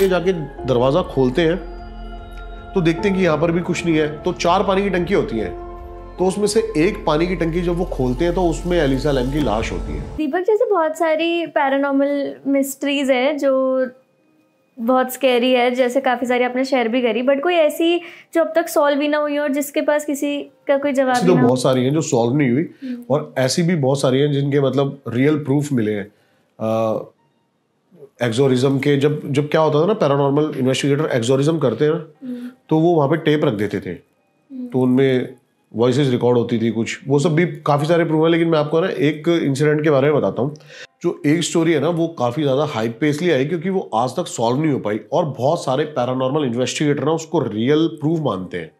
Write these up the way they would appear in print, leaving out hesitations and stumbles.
जाके दरवाजा खोलते हैं तो देखते हैं कि यहाँ पर भी कुछ नहीं है। तो 4 पानी की टंकी होती हैं, तो उसमें से एक पानी की टंकी जब वो खोलते हैं तो उसमें एलिसा लैम की लाश होती है। दीपक, जैसे बहुत सारी पैरानॉर्मल मिस्ट्रीज है जो बहुत स्कैरी है, जैसे काफ़ी सारी आपने शेयर भी करी, बट कोई ऐसी जो अब तक सॉल्व भी ना हुई और जिसके पास किसी का कोई जवाब ऐसी भी तो ना? बहुत सारी हैं जो सॉल्व नहीं हुई, और ऐसी भी बहुत सारी हैं जिनके मतलब रियल प्रूफ मिले हैं। एक्सोरिज्म के जब क्या होता था ना, पैरानॉर्मल इन्वेस्टिगेटर एक्सोरिज्म करते हैं ना, तो वो वहाँ पे टेप रख देते थे, तो उनमें वॉइसेस रिकॉर्ड होती थी कुछ, वो सब भी काफ़ी सारे प्रूफ है। लेकिन मैं आपको ना एक इंसिडेंट के बारे में बताता हूँ। जो एक स्टोरी है ना, वो काफ़ी ज़्यादा हाइप पे इसलिए आई क्योंकि वो आज तक सॉल्व नहीं हो पाई, और बहुत सारे पैरानॉर्मल इन्वेस्टिगेटर ना उसको रियल प्रूफ मानते हैं।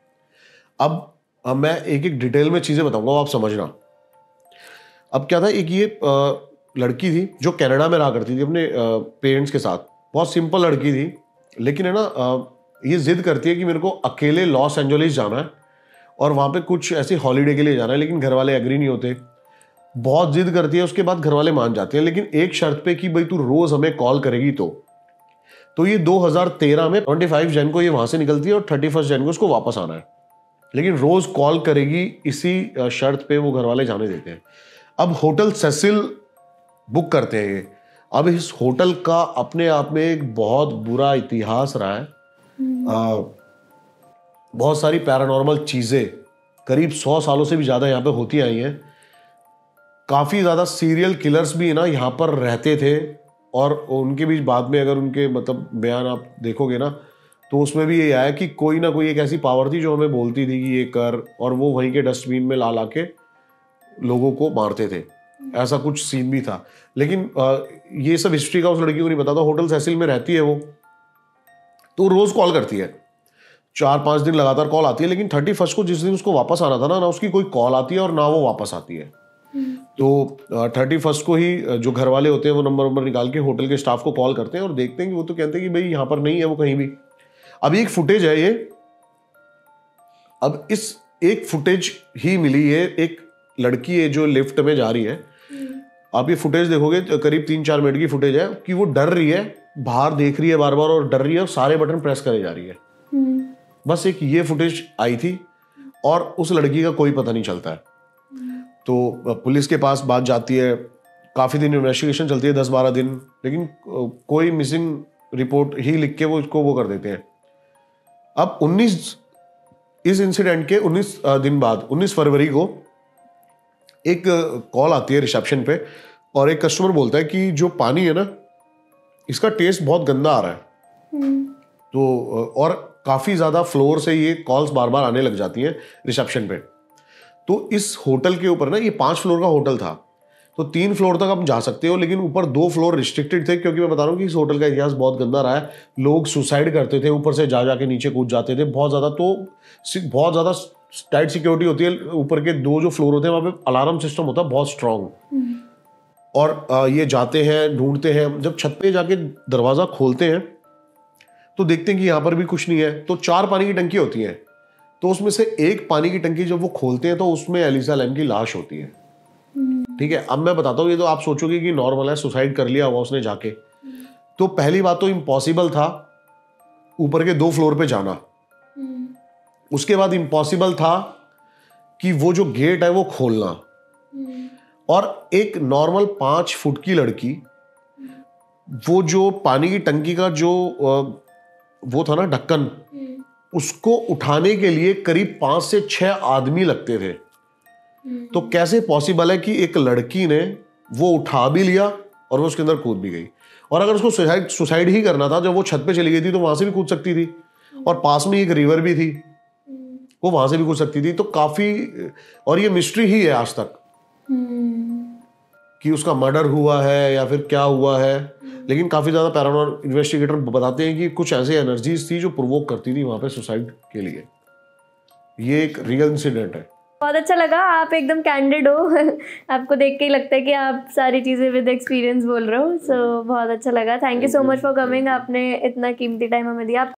अब मैं एक एक डिटेल में चीज़ें बताऊंगा, आप समझना। अब क्या था, एक ये लड़की थी जो कनाडा में रहा करती थी अपने पेरेंट्स के साथ। बहुत सिंपल लड़की थी, लेकिन है ना ये जिद करती है कि मेरे को अकेले लॉस एंजलिस जाना है और वहाँ पे कुछ ऐसी हॉलीडे के लिए जाना है, लेकिन घर वाले एग्री नहीं होते। बहुत जिद करती है, उसके बाद घर वाले मान जाते हैं, लेकिन एक शर्त पे कि भाई तू रोज हमें कॉल करेगी। तो ये 2013 में 25 जन को ये वहां से निकलती है और 31 जन को उसको वापस आना है, लेकिन रोज कॉल करेगी, इसी शर्त पे वो घर वाले जाने देते हैं। अब होटल सेसिल बुक करते हैं ये। अब इस होटल का अपने आप में एक बहुत बुरा इतिहास रहा है। बहुत सारी पैरानॉर्मल चीजें करीब 100 सालों से भी ज्यादा यहाँ पे होती आई हैं। काफी ज्यादा सीरियल किलर्स भी ना यहाँ पर रहते थे, और उनके बीच बाद में अगर उनके मतलब बयान आप देखोगे ना, तो उसमें भी ये आया कि कोई ना कोई एक ऐसी पावर थी जो हमें बोलती थी कि ये कर, और वो वहीं के डस्टबिन में ला के लोगों को मारते थे। ऐसा कुछ सीन भी था। लेकिन ये सब हिस्ट्री का उस लड़की को नहीं पता था। होटल सेसिल में रहती है वो, तो रोज कॉल करती है, 4-5 दिन लगातार कॉल आती है, लेकिन 31 को जिस दिन उसको वापस आना था ना उसकी कोई कॉल आती है और ना वो वापस आती है। तो 31 को ही जो घर वाले होते हैं वो नंबर निकाल के होटल के स्टाफ को कॉल करते हैं और देखते हैं कि वो तो कहते हैं कि भाई यहाँ पर नहीं है वो कहीं भी। अब एक फुटेज है ये, अब इस एक फुटेज ही मिली है। एक लड़की है जो लिफ्ट में जा रही है, आप ये फुटेज देखोगे तो करीब 3-4 मिनट की फुटेज है कि वो डर रही है, बाहर देख रही है बार बार और डर रही है और सारे बटन प्रेस करे जा रही है। बस एक ये फुटेज आई थी और उस लड़की का कोई पता नहीं चलता है। तो पुलिस के पास बात जाती है, काफी दिन इन्वेस्टिगेशन चलती है, 10-12 दिन, लेकिन कोई मिसिंग रिपोर्ट ही लिख के वो इसको वो कर देते हैं। अब इस इंसिडेंट के 19 दिन बाद 19 फरवरी को एक कॉल आती है रिसेप्शन पे, और एक कस्टमर बोलता है कि जो पानी है ना इसका टेस्ट बहुत गंदा आ रहा है। तो और काफी ज्यादा फ्लोर से ये कॉल्स बार बार आने लग जाती हैं रिसेप्शन पे। तो इस होटल के ऊपर ना, ये 5 फ्लोर का होटल था, तो 3 फ्लोर तक आप जा सकते हो, लेकिन ऊपर 2 फ्लोर रिस्ट्रिक्टेड थे, क्योंकि मैं बता रहा हूँ कि इस होटल का इतिहास बहुत गंदा रहा है। लोग सुसाइड करते थे, ऊपर से जा जाके नीचे कूद जाते थे बहुत ज्यादा। तो बहुत ज्यादा टाइट सिक्योरिटी होती है। ऊपर के 2 जो फ्लोर होते हैं वहां पे अलार्म सिस्टम होता है बहुत स्ट्रांग। और ये जाते हैं, ढूंढते हैं, जब छत पे जाके दरवाजा खोलते हैं तो देखते हैं कि यहाँ पर भी कुछ नहीं है। तो 4 पानी की टंकी होती हैं, तो उसमें से एक पानी की टंकी जब वो खोलते हैं तो उसमें एलिसा लैम की लाश होती है। ठीक है, अब मैं बताता हूँ, ये तो आप सोचोगे कि नॉर्मल है, सुसाइड कर लिया हुआ उसने जाके। तो पहली बात तो इम्पॉसिबल था ऊपर के 2 फ्लोर पे जाना। उसके बाद इम्पॉसिबल था कि वो जो गेट है वो खोलना। और एक नॉर्मल 5 फुट की लड़की, वो जो पानी की टंकी का जो वो था ना ढक्कन, उसको उठाने के लिए करीब 5 से 6 आदमी लगते थे। तो कैसे पॉसिबल है कि एक लड़की ने वो उठा भी लिया और वो उसके अंदर कूद भी गई? और अगर उसको सुसाइड ही करना था, जब वो छत पे चली गई थी तो वहां से भी कूद सकती थी, और पास में एक रिवर भी थी, वो वहां से भी कूद सकती थी। तो काफी, और ये मिस्ट्री ही है आज तक कि उसका मर्डर हुआ है या फिर क्या हुआ है। लेकिन काफी ज्यादा पैरानॉर्मल इन्वेस्टिगेटर बताते हैं कि कुछ ऐसे एनर्जीज थी जो प्रोवोक करती थी वहां पे सुसाइड के लिए। ये एक रियल इंसिडेंट है। बहुत अच्छा लगा, आप एकदम कैंडिड हो आपको देख के ही लगता है कि आप सारी चीज़ें विद एक्सपीरियंस बोल रहे हो। सो बहुत अच्छा लगा। Thank you so much for coming. आपने इतना कीमती टाइम हमें दिया।